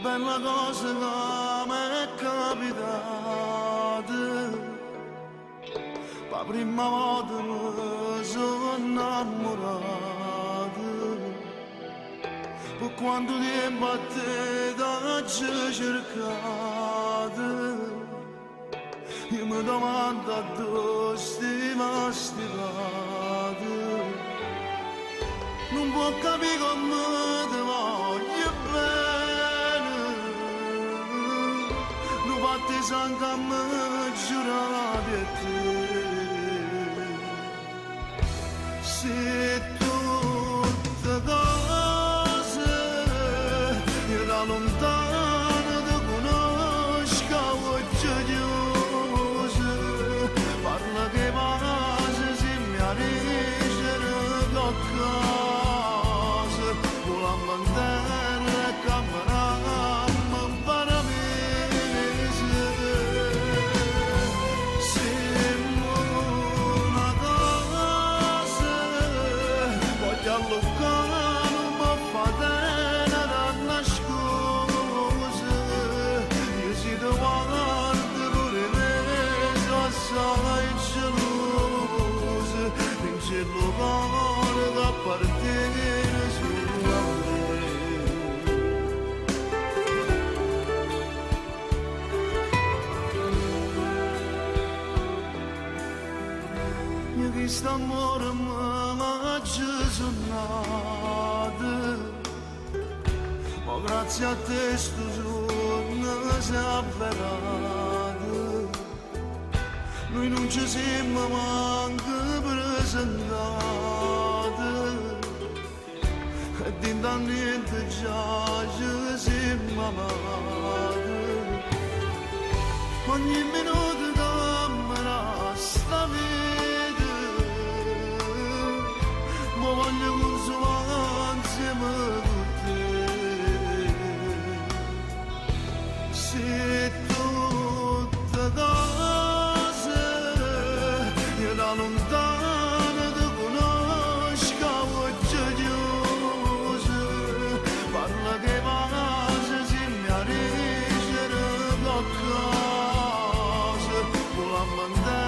bella cosa che mi è capitata. La prima volta mi sono innamorato. Per quanto tempo a te t'ho cercato, io mi domando a dove stiva stivato. Non può capire come ti voglio bene, non fatti sangue a me giurare a te. Se tutte cose io da lontano ti conosco a voce chiuse, parla che pace se mi arriva qualcosa, volando in terra e camminando un paradiso. Siamo una cosa, voglio allocare, non mi fa bene da nascosa. Io si ti guardo pure me, sono assai gelosa, in cielo cuore che appartiene solo a me. Io che st'amore mi ci sono nato, ma grazie a te sto giorno si è avverato. Noi non ci siamo manco presentati e di niente già ci siamo amati. Ogni minuto cambierà sta vita, ma voglio consumare insieme con te. Se tutte cose io da lontano ti conosco a voce chiuse, parla che pace se mi arriva qualcosa, volando in terra